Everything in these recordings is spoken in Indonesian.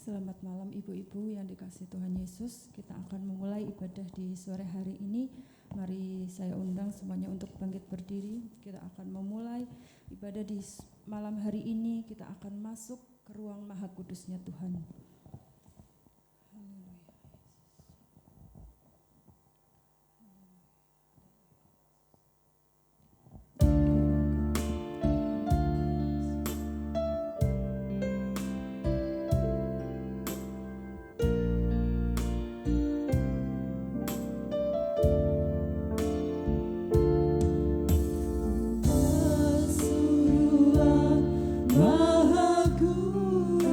Selamat malam ibu-ibu yang dikasihi Tuhan Yesus. Kita akan memulai ibadah di sore hari ini. Mari saya undang semuanya untuk bangkit berdiri. Kita akan memulai ibadah di malam hari ini. Kita akan masuk ke ruang Maha Kudusnya Tuhan. Maha Kudus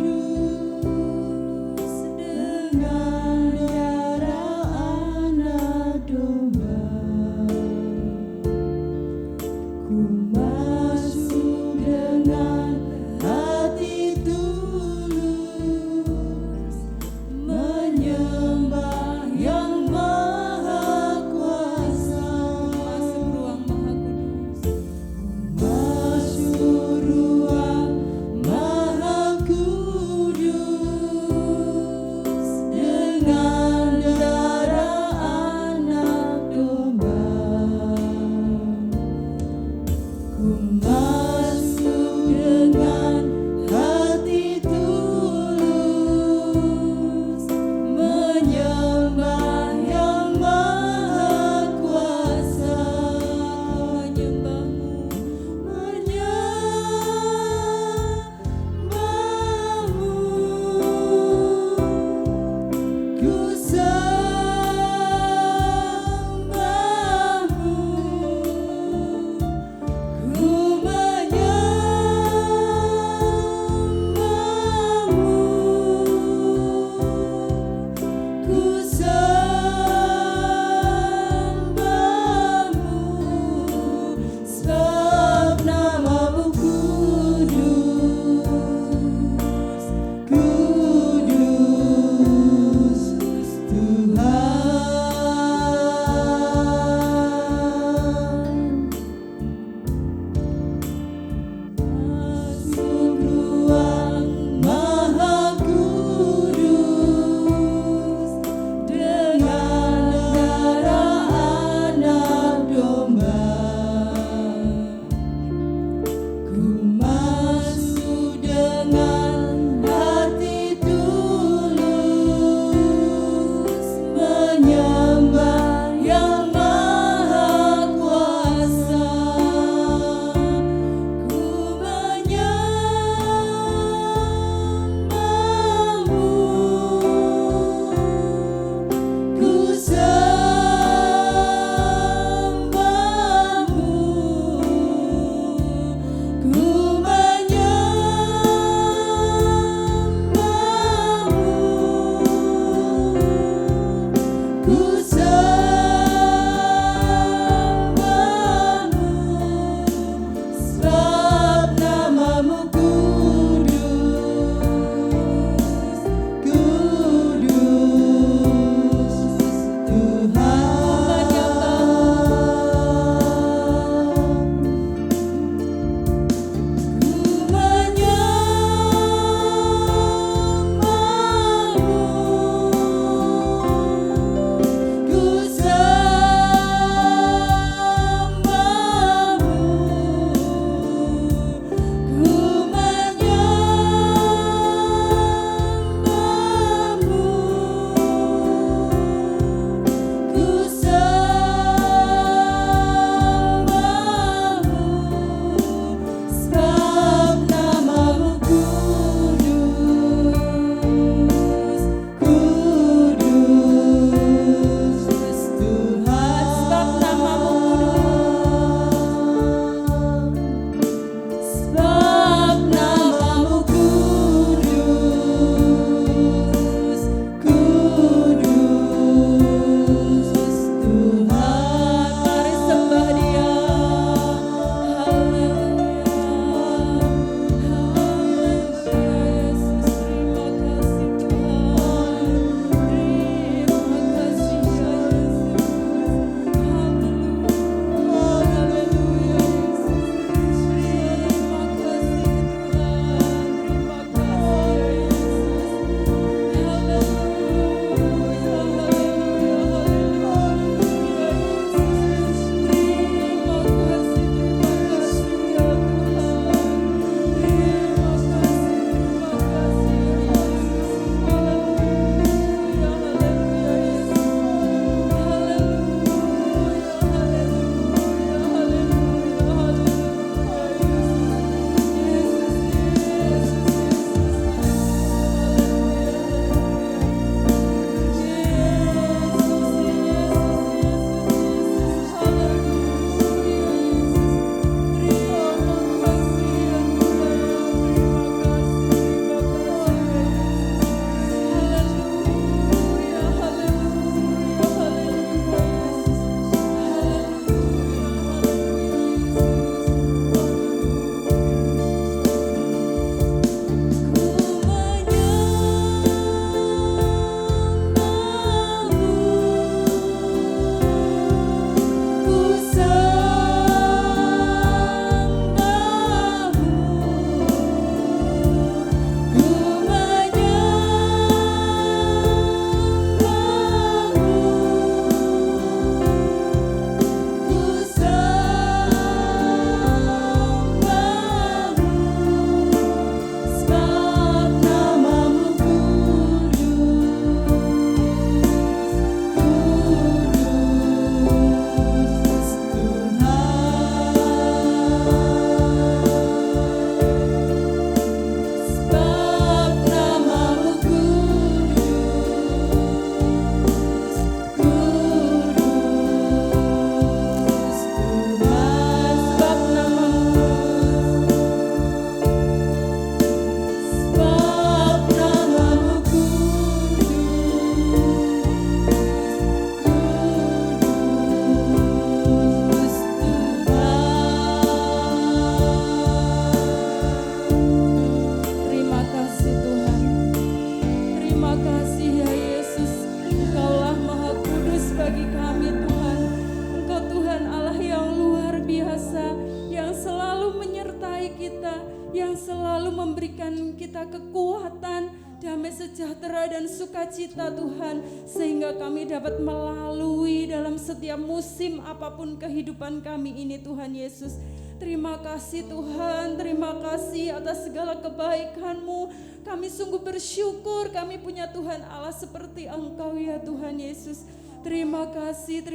menyertai kita, yang selalu memberikan kita kekuatan, damai sejahtera dan sukacita Tuhan, sehingga kami dapat melalui dalam setiap musim apapun kehidupan kami ini Tuhan Yesus. Terima kasih Tuhan, terima kasih atas segala kebaikan-Mu. Kami sungguh bersyukur kami punya Tuhan Allah seperti Engkau ya Tuhan Yesus. Terima kasih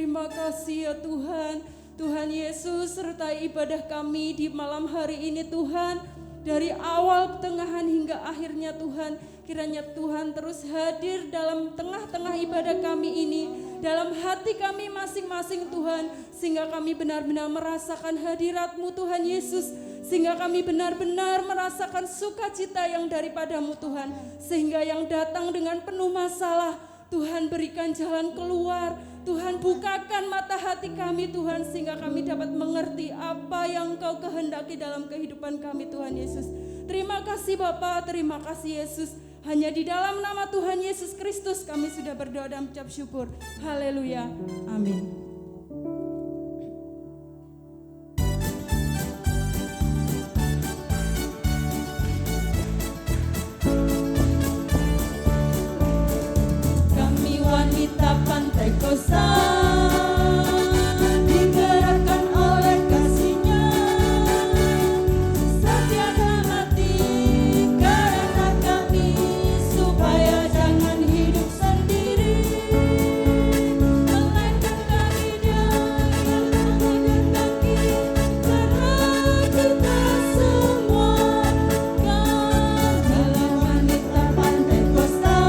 ya Tuhan. Tuhan Yesus, sertai ibadah kami di malam hari ini Tuhan. Dari awal, pertengahan hingga akhirnya Tuhan, kiranya Tuhan terus hadir dalam tengah-tengah ibadah kami ini, dalam hati kami masing-masing Tuhan, sehingga kami benar-benar merasakan hadirat-Mu Tuhan Yesus, sehingga kami benar-benar merasakan sukacita yang daripada-Mu Tuhan, sehingga yang datang dengan penuh masalah, Tuhan berikan jalan keluar, Tuhan bukakan mata hati kami Tuhan, sehingga kami dapat mengerti apa yang Engkau kehendaki dalam kehidupan kami Tuhan Yesus. Terima kasih Bapa, terima kasih Yesus. Hanya di dalam nama Tuhan Yesus Kristus kami sudah berdoa dan mengucap syukur. Haleluya, amin. Pantai Kosan digerakkan oleh kasih-Nya, setiakan hati karena kami, supaya jangan hidup sendiri, melainkan kami Dia yang menghendaki, karena kita semua kan dalam wanita Pantai Kosan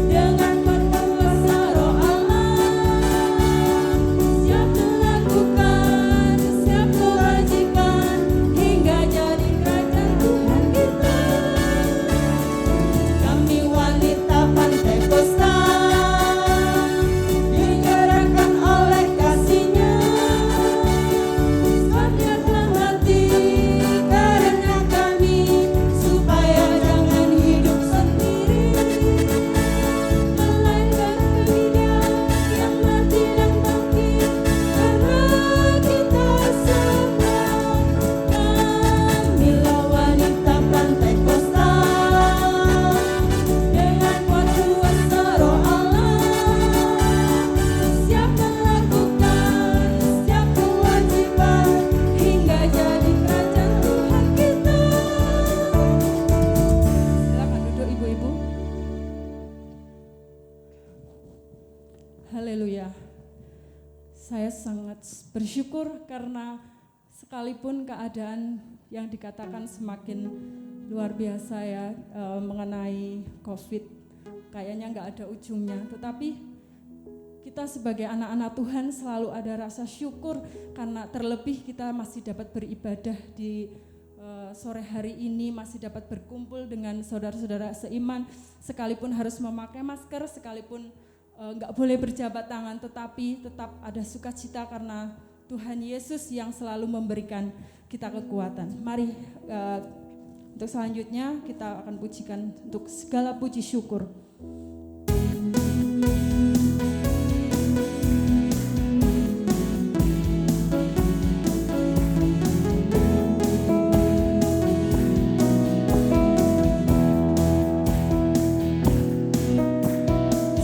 dengan bersyukur karena sekalipun keadaan yang dikatakan semakin luar biasa ya, mengenai COVID, kayaknya nggak ada ujungnya, tetapi kita sebagai anak-anak Tuhan selalu ada rasa syukur karena terlebih kita masih dapat beribadah di sore hari ini, masih dapat berkumpul dengan saudara-saudara seiman, sekalipun harus memakai masker, sekalipun nggak boleh berjabat tangan, tetapi tetap ada sukacita karena Tuhan Yesus yang selalu memberikan kita kekuatan. Mari untuk selanjutnya kita akan pujikan untuk segala puji syukur.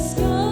Segala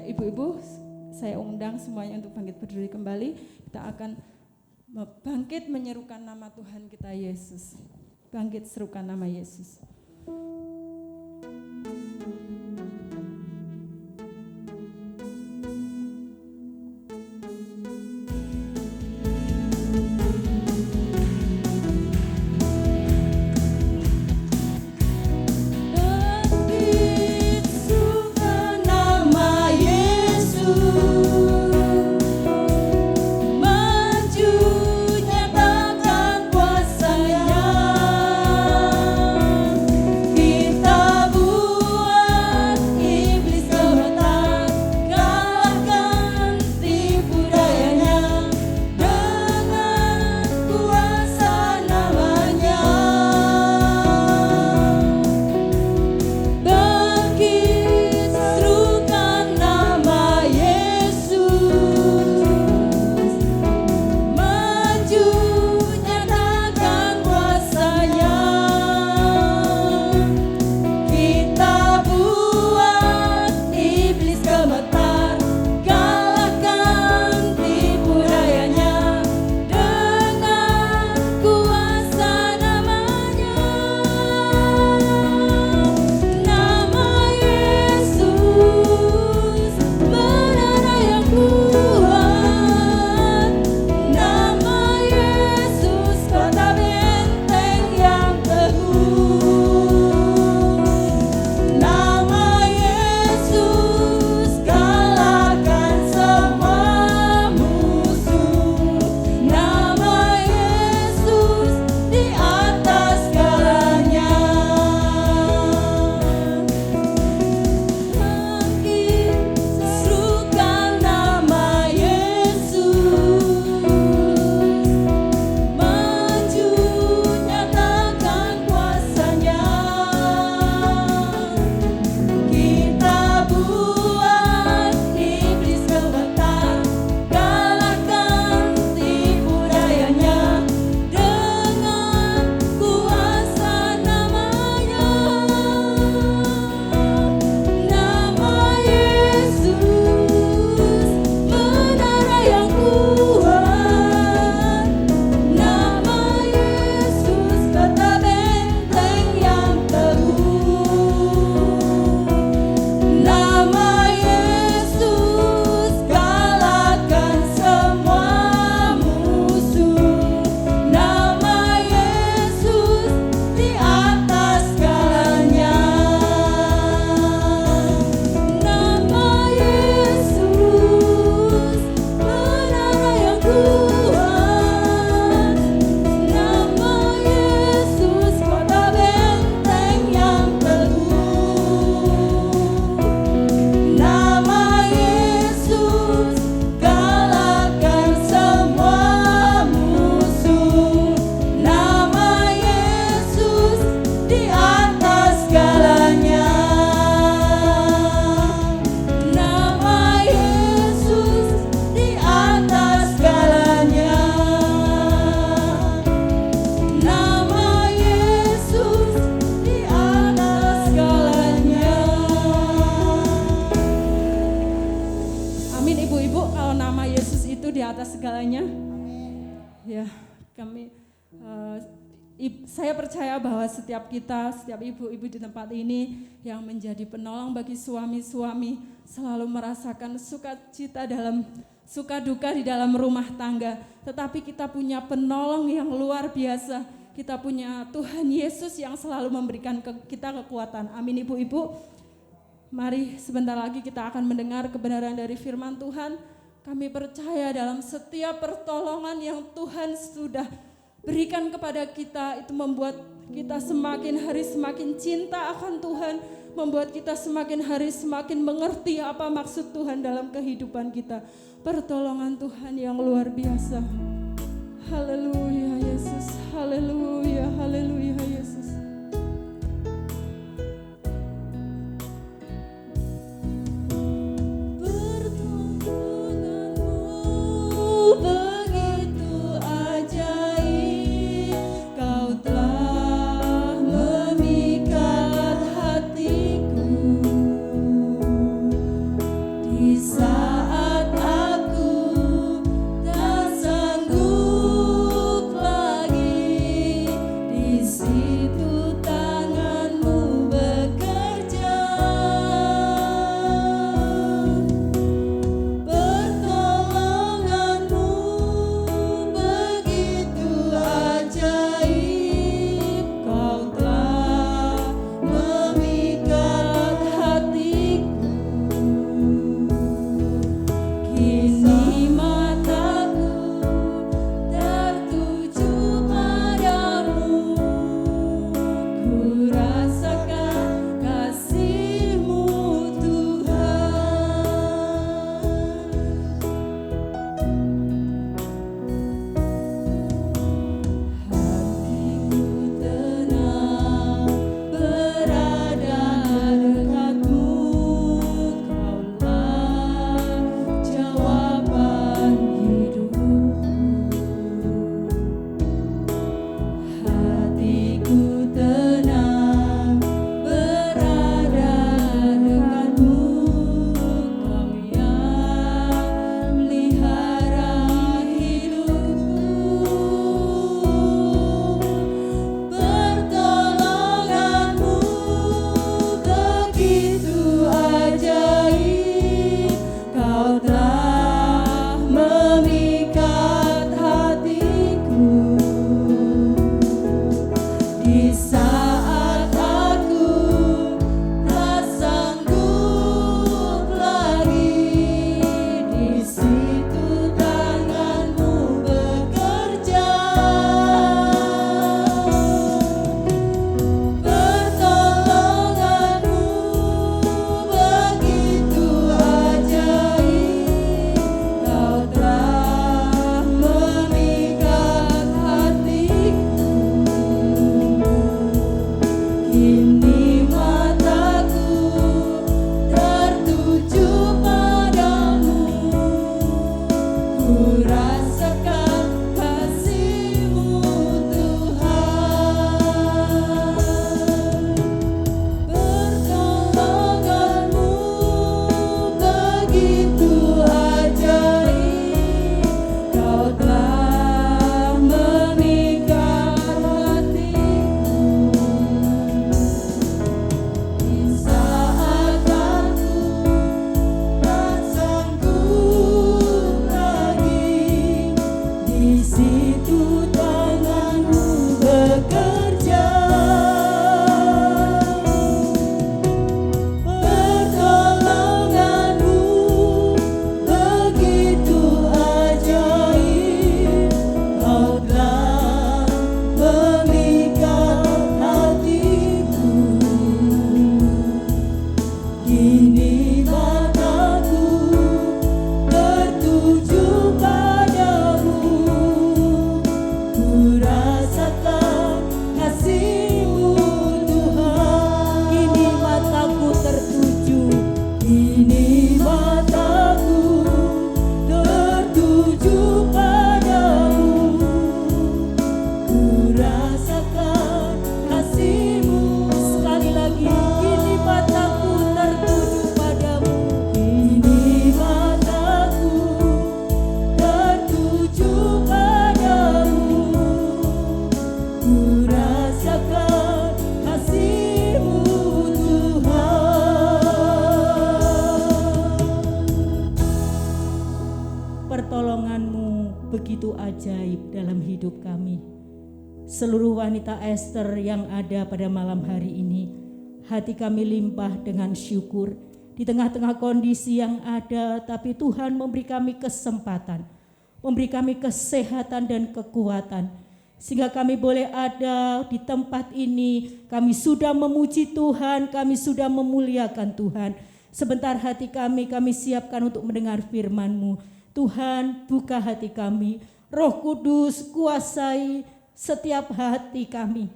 ibu-ibu, saya undang semuanya untuk bangkit berdiri kembali. Kita akan bangkit menyerukan nama Tuhan kita Yesus. Bangkit serukan nama Yesus. Saya percaya bahwa setiap kita, setiap ibu-ibu di tempat ini yang menjadi penolong bagi suami-suami selalu merasakan sukacita dalam suka duka di dalam rumah tangga. Tetapi kita punya penolong yang luar biasa. Kita punya Tuhan Yesus yang selalu memberikan kita kekuatan. Amin ibu-ibu. Mari sebentar lagi kita akan mendengar kebenaran dari firman Tuhan. Kami percaya dalam setiap pertolongan yang Tuhan sudah berikan kepada kita, itu membuat kita semakin hari semakin cinta akan Tuhan, membuat kita semakin hari semakin mengerti apa maksud Tuhan dalam kehidupan kita. Pertolongan Tuhan yang luar biasa. Haleluya Yesus, haleluya, haleluya Yesus. ajaib dalam hidup kami. Seluruh wanita Ester yang ada pada malam hari ini, hati kami limpah dengan syukur. Di tengah-tengah kondisi yang ada, tapi Tuhan memberi kami kesempatan, memberi kami kesehatan dan kekuatan, sehingga kami boleh ada di tempat ini. Kami sudah memuji Tuhan, kami sudah memuliakan Tuhan. Sebentar hati kami siapkan untuk mendengar firman-Mu. Tuhan, buka hati kami. Roh Kudus, kuasai setiap hati kami,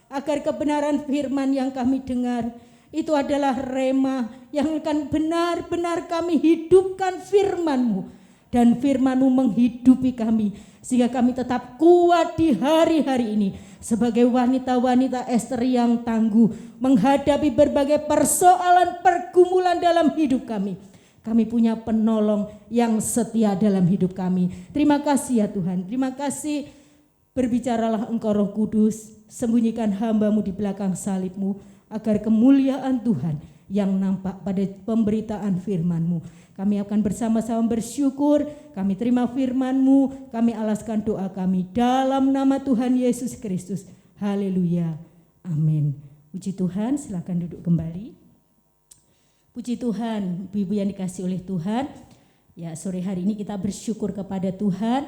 agar kebenaran firman yang kami dengar itu adalah rema yang akan benar-benar kami hidupkan firman-Mu, dan firman-Mu menghidupi kami, sehingga kami tetap kuat di hari-hari ini sebagai wanita-wanita Ester yang tangguh menghadapi berbagai persoalan pergumulan dalam hidup kami. Kami punya penolong yang setia dalam hidup kami. Terima kasih ya Tuhan, terima kasih. Berbicaralah Engkau Roh Kudus, sembunyikan hamba-Mu di belakang salib-Mu, agar kemuliaan Tuhan yang nampak pada pemberitaan firman-Mu. Kami akan bersama-sama bersyukur, kami terima firman-Mu, kami alaskan doa kami dalam nama Tuhan Yesus Kristus. Haleluya, amin. Puji Tuhan, silakan duduk kembali. Puji Tuhan, ibu-ibu yang dikasihi oleh Tuhan. Ya, sore hari ini kita bersyukur kepada Tuhan.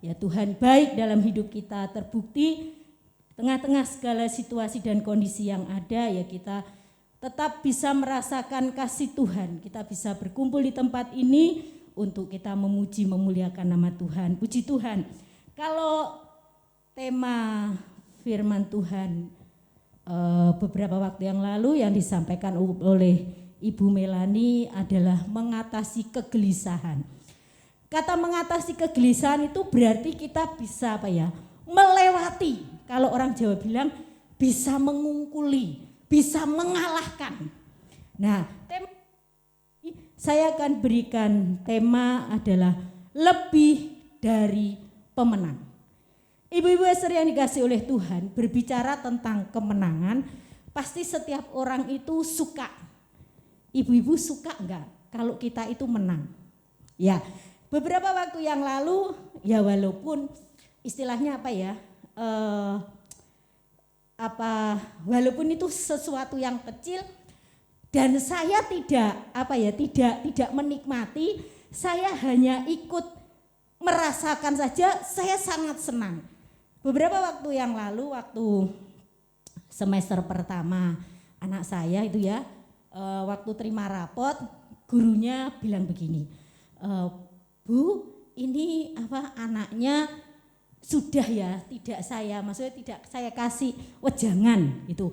Ya, Tuhan baik dalam hidup kita, terbukti tengah-tengah segala situasi dan kondisi yang ada, ya kita tetap bisa merasakan kasih Tuhan. Kita bisa berkumpul di tempat ini untuk kita memuji, memuliakan nama Tuhan. Puji Tuhan. Kalau tema firman Tuhan beberapa waktu yang lalu yang disampaikan oleh Ibu Melani adalah mengatasi kegelisahan. Kata mengatasi kegelisahan itu berarti kita bisa melewati. Kalau orang Jawa bilang bisa mengungkuli, bisa mengalahkan. Nah, saya akan berikan tema adalah lebih dari pemenang. Ibu-ibu Ester yang dikasihi oleh Tuhan, berbicara tentang kemenangan, pasti setiap orang itu suka. Ibu-ibu suka enggak kalau kita itu menang? Ya, beberapa waktu yang lalu, ya walaupun istilahnya walaupun itu sesuatu yang kecil dan saya tidak menikmati, saya hanya ikut merasakan saja, saya sangat senang. Beberapa waktu yang lalu, waktu semester pertama anak saya itu ya, waktu terima rapot, gurunya bilang begini, Bu, ini anaknya sudah ya, tidak saya kasih wejangan itu,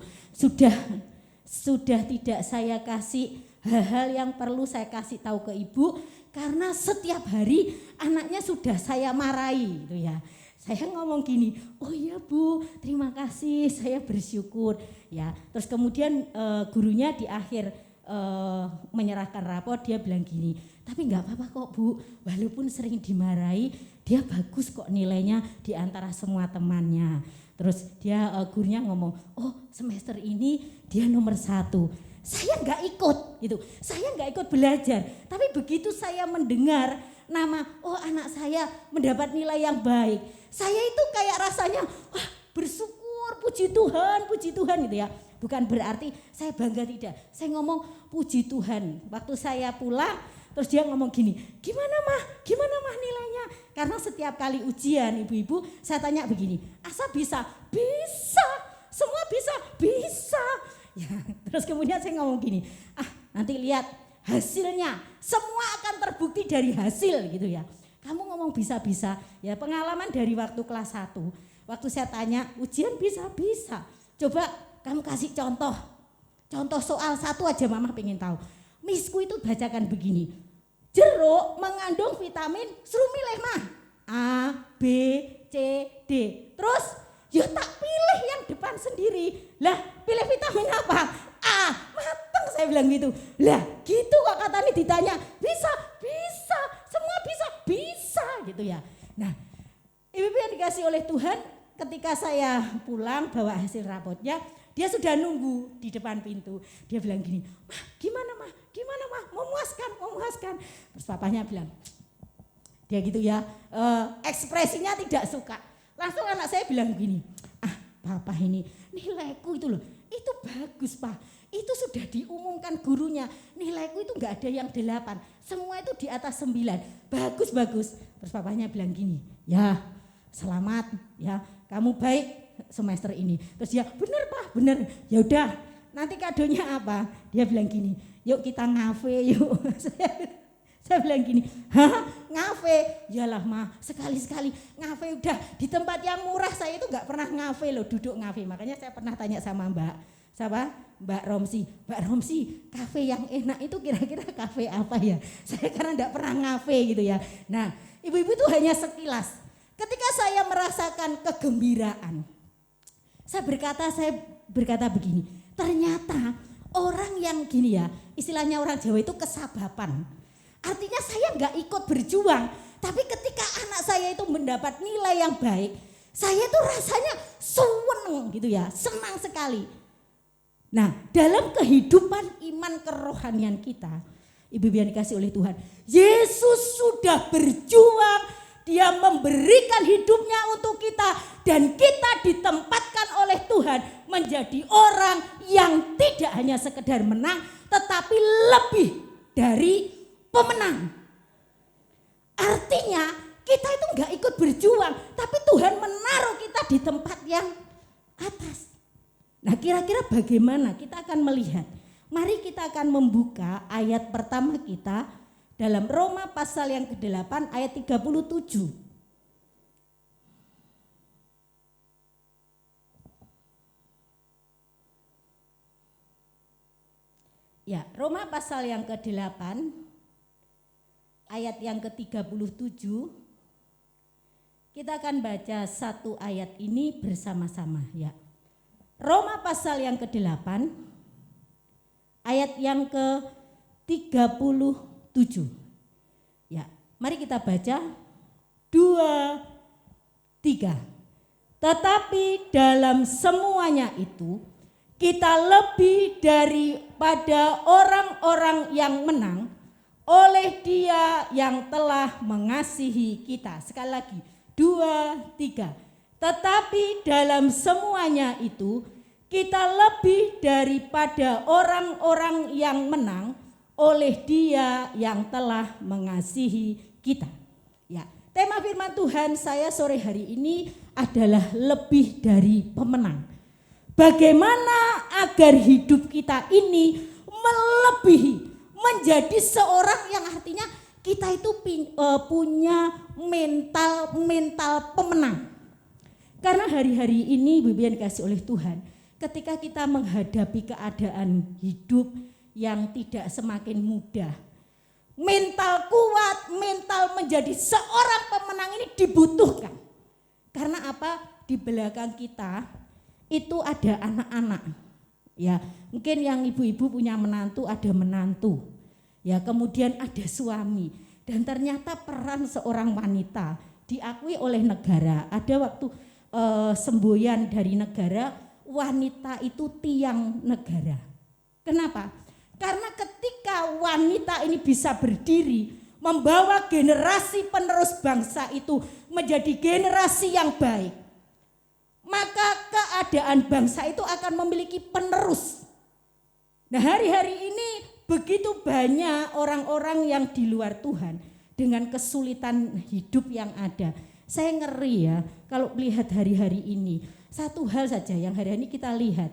sudah tidak saya kasih hal-hal yang perlu saya kasih tahu ke ibu, karena setiap hari anaknya sudah saya marahi itu ya. Saya ngomong gini, oh iya Bu, terima kasih, saya bersyukur ya. Terus kemudian gurunya di akhir menyerahkan rapor, dia bilang gini, tapi nggak apa-apa kok Bu, walaupun sering dimarahi, dia bagus kok nilainya di antara semua temannya. Terus dia gurunya ngomong, oh semester ini dia nomor 1. Saya nggak ikut gitu, saya nggak ikut belajar. Tapi begitu saya mendengar nama, oh anak saya mendapat nilai yang baik, saya itu kayak rasanya, wah bersyukur, puji Tuhan gitu ya. Bukan berarti saya bangga, tidak. Saya ngomong puji Tuhan. Waktu saya pulang, terus dia ngomong gini, gimana mah nilainya? Karena setiap kali ujian ibu-ibu saya tanya begini, Asa bisa? Bisa, semua bisa. Ya, terus kemudian saya ngomong gini, nanti lihat hasilnya, semua akan terbukti dari hasil gitu ya. Kamu ngomong bisa-bisa, ya pengalaman dari waktu kelas 1. Waktu saya tanya, ujian bisa. Coba kamu kasih contoh soal 1 aja, mama pengen tahu. Misku itu bacakan begini, jeruk mengandung vitamin, suruh milih mah A, B, C, D. Terus ya tak pilih yang depan sendiri. Lah pilih vitamin apa? A, mateng saya bilang gitu. Lah gitu kok katanya ditanya, bisa, semua bisa gitu ya. Nah, ibu-ibu yang dikasih oleh Tuhan, ketika saya pulang bawa hasil rapotnya, dia sudah nunggu di depan pintu. Dia bilang gini, gimana mah, memuaskan. Terus papanya bilang, Dia gitu ya, ekspresinya tidak suka. Langsung anak saya bilang begini, Bapak ini nilaiku itu loh, itu bagus Pak. Itu sudah diumumkan gurunya, nilaiku itu enggak ada yang 8, semua itu di atas 9, bagus. Terus papanya bilang gini, ya selamat ya, kamu baik semester ini. Terus dia, bener Pak, bener. Ya udah, nanti kadonya apa? Dia bilang gini, yuk kita ngafe yuk. Saya bilang gini, ngafe? Yalah mah, sekali-sekali ngafe udah di tempat yang murah. Saya itu nggak pernah ngafe loh, duduk ngafe. Makanya saya pernah tanya sama Mbak Romsi, kafe yang enak itu kira-kira kafe apa ya? Saya karena nggak pernah ngafe gitu ya. Nah, ibu-ibu itu hanya sekilas. Ketika saya merasakan kegembiraan, saya berkata begini, ternyata orang yang gini ya, istilahnya orang Jawa itu kesabapan. Artinya saya nggak ikut berjuang, tapi ketika anak saya itu mendapat nilai yang baik, saya itu rasanya seneng gitu ya, senang sekali. Nah, dalam kehidupan iman kerohanian kita, ibu-ibu yang dikasih oleh Tuhan, Yesus sudah berjuang, dia memberikan hidupnya untuk kita, dan kita ditempatkan oleh Tuhan menjadi orang yang tidak hanya sekedar menang, tetapi lebih dari pemenang. Artinya kita itu enggak ikut berjuang, tapi Tuhan menaruh kita di tempat yang atas. Nah, kira-kira bagaimana kita akan melihat? Mari kita akan membuka ayat pertama kita dalam Roma pasal yang ke-8 ayat 37. Ya, Roma pasal yang ke-8 ayat yang ke-37, kita akan baca satu ayat ini bersama-sama ya. Roma pasal yang ke-8 ayat yang ke-37. Ya, mari kita baca 2, 3. Tetapi dalam semuanya itu kita lebih daripada orang-orang yang menang oleh Dia yang telah mengasihi kita. Sekali lagi, 2, 3. Tetapi dalam semuanya itu kita lebih daripada orang-orang yang menang oleh Dia yang telah mengasihi kita. Ya, tema firman Tuhan saya sore hari ini adalah lebih dari pemenang. Bagaimana agar hidup kita ini melebihi, menjadi seorang yang artinya kita itu punya mental pemenang. Karena hari-hari ini ibu-ibu yang dikasih oleh Tuhan, ketika kita menghadapi keadaan hidup yang tidak semakin mudah, mental kuat, mental menjadi seorang pemenang ini dibutuhkan. Karena apa? Di belakang kita itu ada anak-anak. Ya, mungkin yang ibu-ibu punya menantu, ada menantu. Ya, kemudian ada suami, dan ternyata peran seorang wanita diakui oleh negara. Ada waktu semboyan dari negara, wanita itu tiang negara. Kenapa? Karena ketika wanita ini bisa berdiri, membawa generasi penerus bangsa itu menjadi generasi yang baik, maka keadaan bangsa itu akan memiliki penerus. Nah, hari-hari ini begitu banyak orang-orang yang di luar Tuhan dengan kesulitan hidup yang ada. Saya ngeri ya kalau melihat hari-hari ini. Satu hal saja yang hari ini kita lihat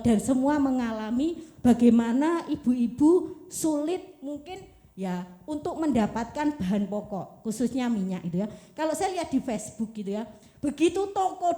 dan semua mengalami bagaimana ibu-ibu sulit mungkin ya untuk mendapatkan bahan pokok, khususnya minyak itu ya. Kalau saya lihat di Facebook gitu ya, begitu toko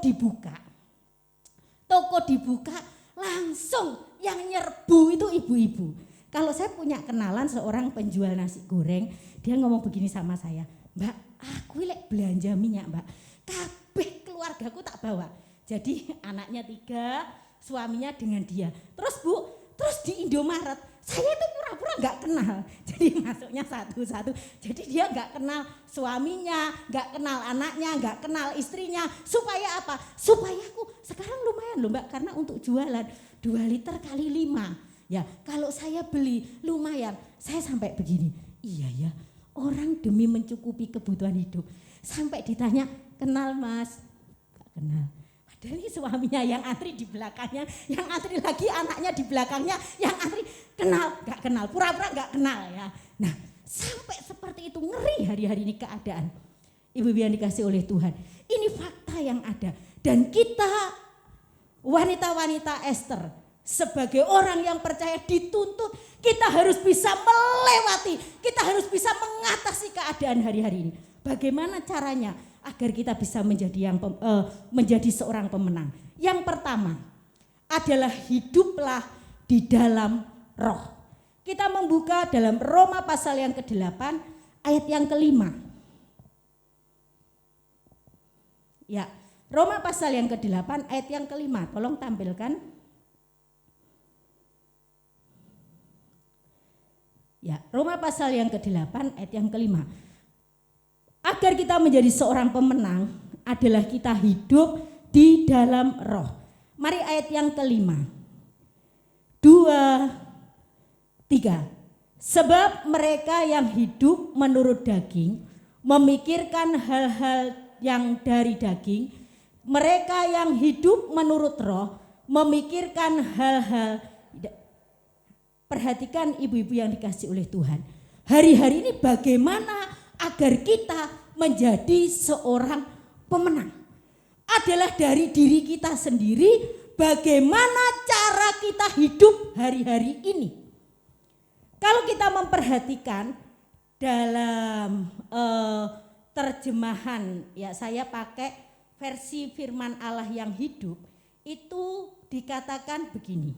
dibuka langsung yang nyerbu itu ibu-ibu. Kalau saya punya kenalan seorang penjual nasi goreng, dia ngomong begini sama saya, Mbak, aku lek belanja minyak Mbak, kabeh keluargaku tak bawa. Jadi anaknya 3, suaminya dengan dia. Terus Bu, terus di Indomaret, saya itu pura-pura gak kenal. Jadi masuknya satu-satu, jadi dia gak kenal suaminya, gak kenal anaknya, gak kenal istrinya. Supaya apa? Supaya aku sekarang lumayan loh Mbak, karena untuk jualan 2 liter kali 5. Ya, kalau saya beli lumayan, saya sampai begini. Iya ya, orang demi mencukupi kebutuhan hidup. Sampai ditanya, kenal Mas? Gak kenal. Padahal ini suaminya yang antri di belakangnya, yang antri lagi anaknya di belakangnya, yang antri kenal, gak kenal, pura-pura gak kenal ya. Nah sampai seperti itu, ngeri hari-hari ini keadaan. Ibu-ibu yang dikasih oleh Tuhan, ini fakta yang ada. Dan kita wanita-wanita Ester sebagai orang yang percaya dituntut, kita harus bisa melewati, kita harus bisa mengatasi keadaan hari-hari ini. Bagaimana caranya agar kita bisa menjadi seorang pemenang? Yang pertama adalah hiduplah di dalam roh. Kita membuka dalam Roma pasal yang ke-8 ayat yang ke-5. Ya, Roma pasal yang ke-8 ayat yang ke-5. Tolong tampilkan. Ya, Roma pasal yang ke-8 ayat yang ke-5. Agar kita menjadi seorang pemenang adalah kita hidup di dalam roh. Mari ayat yang ke-5. 2, 3. Sebab mereka yang hidup menurut daging memikirkan hal-hal yang dari daging, mereka yang hidup menurut roh memikirkan hal-hal. Perhatikan ibu-ibu yang dikasih oleh Tuhan. Hari-hari ini bagaimana agar kita menjadi seorang pemenang? Adalah dari diri kita sendiri, bagaimana cara kita hidup hari-hari ini. Kalau kita memperhatikan dalam terjemahan, ya saya pakai versi firman Allah yang hidup, itu dikatakan begini.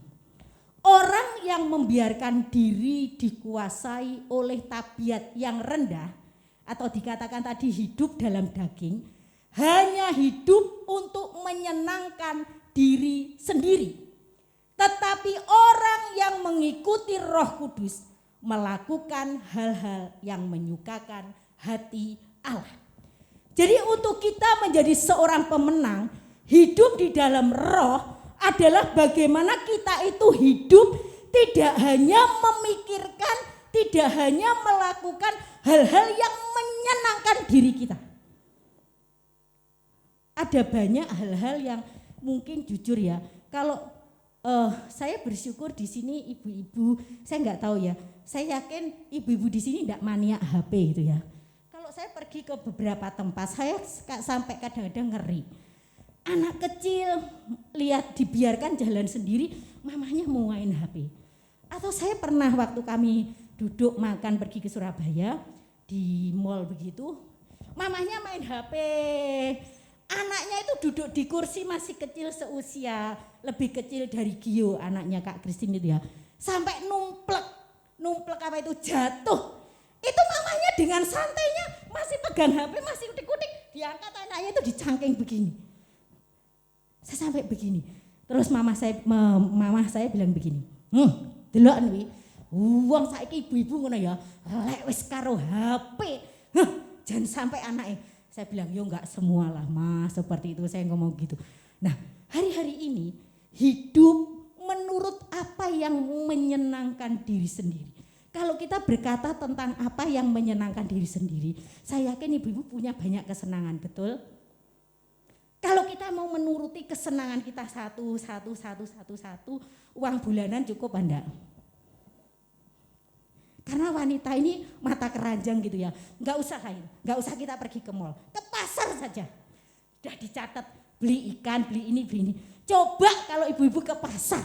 Orang yang membiarkan diri dikuasai oleh tabiat yang rendah, atau dikatakan tadi hidup dalam daging, hanya hidup untuk menyenangkan diri sendiri. Tetapi orang yang mengikuti Roh Kudus melakukan hal-hal yang menyukakan hati Allah. Jadi untuk kita menjadi seorang pemenang, hidup di dalam roh adalah bagaimana kita itu hidup tidak hanya memikirkan, tidak hanya melakukan hal-hal yang menyenangkan diri kita. Ada banyak hal-hal yang mungkin jujur ya, kalau saya bersyukur di sini ibu-ibu, saya nggak tahu ya, saya yakin ibu-ibu di sini tidak maniak HP gitu ya. Kalau saya pergi ke beberapa tempat, saya sampai kadang-kadang ngeri. Anak kecil lihat dibiarkan jalan sendiri, mamanya mau main HP. Atau saya pernah waktu kami duduk makan pergi ke Surabaya di mall begitu, mamanya main HP. Anaknya itu duduk di kursi masih kecil seusia, lebih kecil dari Gio, anaknya Kak Christine itu ya. Sampai numplek apa itu jatuh. Itu mamanya dengan santainya masih pegang HP, masih utik-utik, diangkat anaknya itu dicangking begini. Saya sampai begini. Terus mama saya bilang begini. Delok nih. Wong saiki ibu-ibu ngono ya, lek wis karo HP. Jangan sampai anaknya. Saya bilang, yo enggak semua lah Mas, seperti itu saya ngomong gitu. Nah, hari-hari ini hidup menurut apa yang menyenangkan diri sendiri. Kalau kita berkata tentang apa yang menyenangkan diri sendiri, saya yakin ibu-ibu punya banyak kesenangan, betul? Kalau kita mau menuruti kesenangan kita satu, uang bulanan cukup enggak? Karena wanita ini mata keranjang gitu ya, nggak usah kita pergi ke mall, ke pasar saja. Sudah dicatat beli ikan, beli ini. Coba kalau ibu-ibu ke pasar,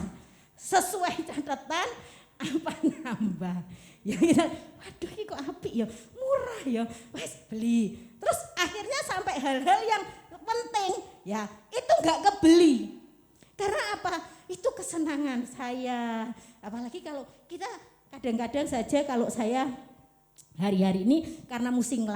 sesuai catatan apa nambah. Ya kita, waduh ini kok apik ya, murah ya, wes beli. Terus akhirnya sampai hal-hal yang penting ya itu nggak kebeli. Karena apa? Itu kesenangan saya. Apalagi kalau kita kadang-kadang saja kalau saya hari-hari ini karena musim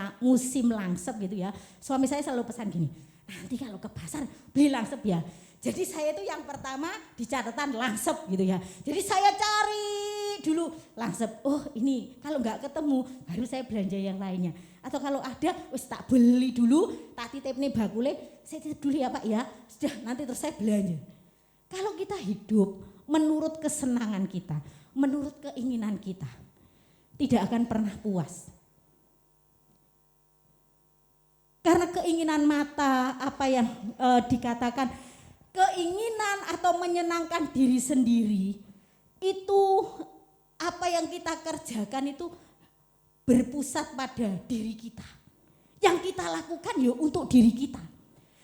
langsep gitu ya, suami saya selalu pesan gini, nanti kalau ke pasar beli langsep ya. Jadi saya itu yang pertama di catatan langsep gitu ya. Jadi saya cari dulu langsep, oh ini kalau nggak ketemu baru saya belanja yang lainnya. Atau kalau ada wis tak beli dulu, tak titip nih bakule, saya titip dulu ya Pak ya, sudah nanti terus saya belanja. Kalau kita hidup menurut kesenangan kita, menurut keinginan kita, tidak akan pernah puas. Karena keinginan mata, apa yang dikatakan keinginan atau menyenangkan diri sendiri, itu apa yang kita kerjakan itu berpusat pada diri kita. Yang kita lakukan ya untuk diri kita.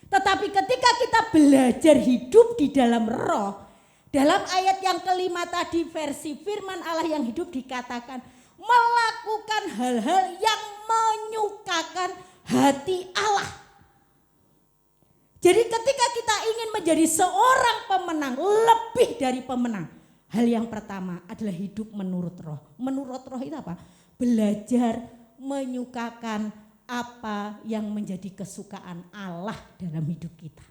Tetapi ketika kita belajar hidup di dalam roh, dalam ayat yang kelima tadi versi firman Allah yang hidup dikatakan melakukan hal-hal yang menyukakan hati Allah. Jadi ketika kita ingin menjadi seorang pemenang, lebih dari pemenang, hal yang pertama adalah hidup menurut roh. Menurut roh itu apa? Belajar menyukakan apa yang menjadi kesukaan Allah dalam hidup kita.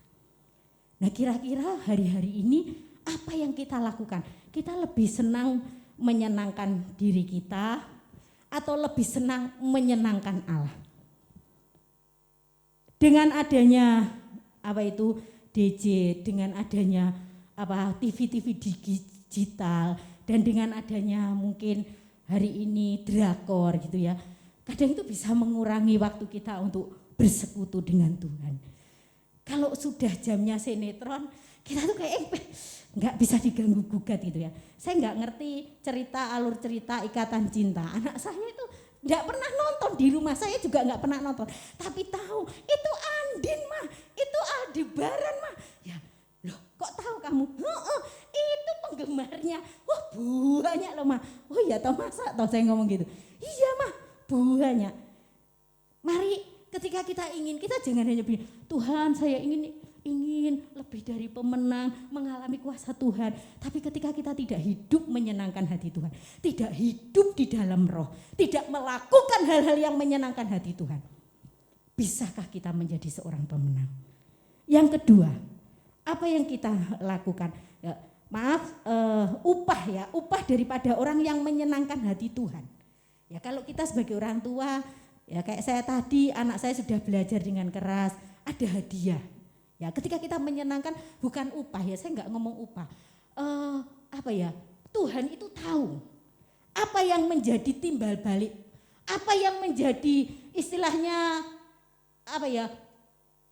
Nah, kira-kira hari-hari ini apa yang kita lakukan? Kita lebih senang menyenangkan diri kita atau lebih senang menyenangkan Allah? Dengan adanya DJ, dengan adanya TV-TV digital, dan dengan adanya mungkin hari ini drakor gitu ya, kadang itu bisa mengurangi waktu kita untuk bersekutu dengan Tuhan. Kalau sudah jamnya sinetron, kita tuh kayak nggak bisa diganggu gugat gitu ya. Saya nggak ngerti alur cerita Ikatan Cinta. Anak saya itu nggak pernah nonton, di rumah saya juga nggak pernah nonton. Tapi tahu itu Andin mah, itu Aldebaran mah. Ya, loh kok tahu kamu? Itu penggemarnya. Wah banyak loh mah. Oh iya toh, masa toh saya ngomong gitu. Iya mah banyak. Mari ketika kita ingin, kita jangan hanya bilang Tuhan saya ingin lebih dari pemenang, mengalami kuasa Tuhan. Tapi ketika kita tidak hidup menyenangkan hati Tuhan, tidak hidup di dalam roh, tidak melakukan hal-hal yang menyenangkan hati Tuhan, bisakah kita menjadi seorang pemenang? Yang kedua, apa yang kita lakukan? Ya, upah daripada orang yang menyenangkan hati Tuhan. Ya, kalau kita sebagai orang tua, ya kayak saya tadi, anak saya sudah belajar dengan keras, ada hadiah. Ya, ketika kita menyenangkan bukan upah, ya saya nggak ngomong upah. Tuhan itu tahu apa yang menjadi timbal balik, apa yang menjadi istilahnya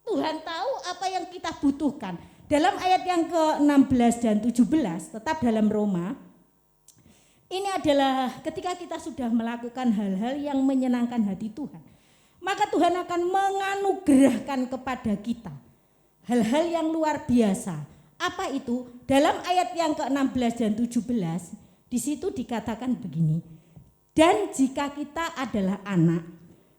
Tuhan tahu apa yang kita butuhkan. Dalam ayat yang ke-16 dan 17 tetap dalam Roma, ini adalah ketika kita sudah melakukan hal-hal yang menyenangkan hati Tuhan, maka Tuhan akan menganugerahkan kepada kita hal-hal yang luar biasa. Apa itu? Dalam ayat yang ke-16 dan 17, di situ dikatakan begini. Dan jika kita adalah anak,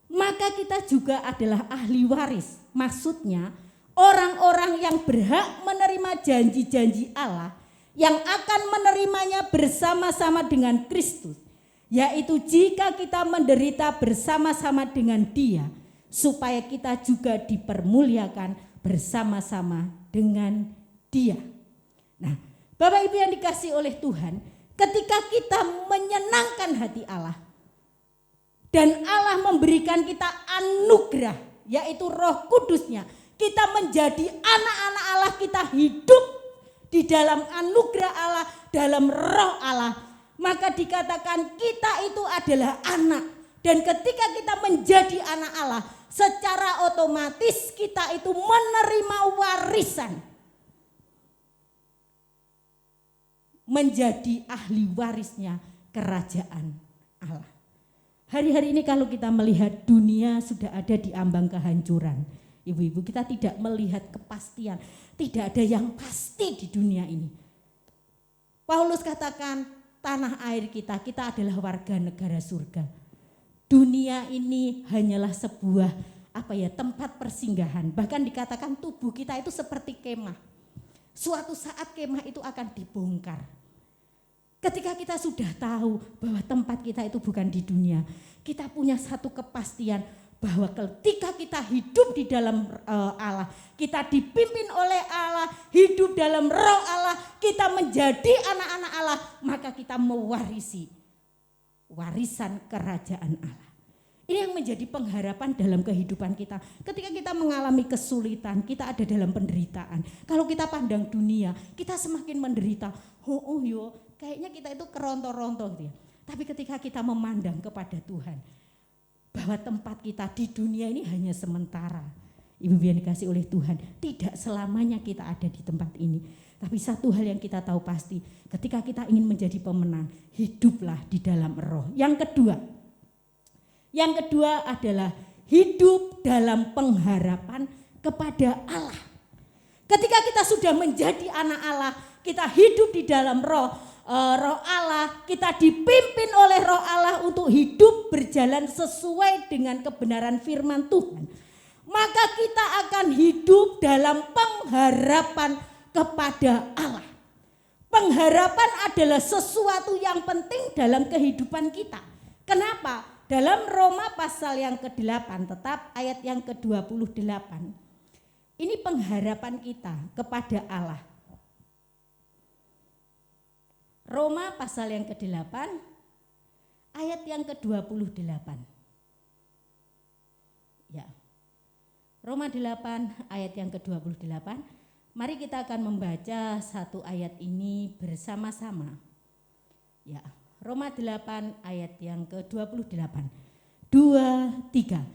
maka kita juga adalah ahli waris. Maksudnya, orang-orang yang berhak menerima janji-janji Allah, yang akan menerimanya bersama-sama dengan Kristus. Yaitu jika kita menderita bersama-sama dengan Dia, supaya kita juga dipermuliakan bersama-sama dengan Dia. Nah, Bapak Ibu yang dikasihi oleh Tuhan, ketika kita menyenangkan hati Allah dan Allah memberikan kita anugerah, yaitu Roh Kudus-Nya, kita menjadi anak-anak Allah, kita hidup di dalam anugerah Allah, dalam Roh Allah, maka dikatakan kita itu adalah anak. Dan ketika kita menjadi anak Allah, secara otomatis kita itu menerima warisan. Menjadi ahli warisnya kerajaan Allah. Hari-hari ini kalau kita melihat dunia sudah ada di ambang kehancuran. Ibu-ibu, kita tidak melihat kepastian. Tidak ada yang pasti di dunia ini. Paulus katakan tanah air kita adalah warga negara surga. Dunia ini hanyalah sebuah tempat persinggahan. Bahkan dikatakan tubuh kita itu seperti kemah. Suatu saat kemah itu akan dibongkar. Ketika kita sudah tahu bahwa tempat kita itu bukan di dunia, kita punya satu kepastian bahwa ketika kita hidup di dalam Allah, kita dipimpin oleh Allah, hidup dalam Roh Allah, kita menjadi anak-anak Allah, maka kita mewarisi warisan kerajaan Allah. Ini yang menjadi pengharapan dalam kehidupan kita. Ketika kita mengalami kesulitan, kita ada dalam penderitaan. Kalau kita pandang dunia, kita semakin menderita. Kayaknya kita itu kerontor-rontor gitu ya. Tapi ketika kita memandang kepada Tuhan, bahwa tempat kita di dunia ini hanya sementara. Ibu yang dikasih oleh Tuhan, tidak selamanya kita ada di tempat ini. Tapi satu hal yang kita tahu pasti, ketika kita ingin menjadi pemenang, hiduplah di dalam roh. Yang kedua adalah hidup dalam pengharapan kepada Allah. Ketika kita sudah menjadi anak Allah, kita hidup di dalam roh Allah, kita dipimpin oleh roh Allah untuk hidup berjalan sesuai dengan kebenaran firman Tuhan. Maka kita akan hidup dalam pengharapan kepada Allah. Pengharapan adalah sesuatu yang penting dalam kehidupan kita. Kenapa? Dalam Roma pasal yang ke-8, tetap ayat yang ke-28. Ini pengharapan kita kepada Allah. Roma pasal yang ke-8, ayat yang ke-28. Ya. Roma 8 ayat yang ke-28. Mari kita akan membaca satu ayat ini bersama-sama. Ya, Roma 8 ayat yang ke-28. 2, 3.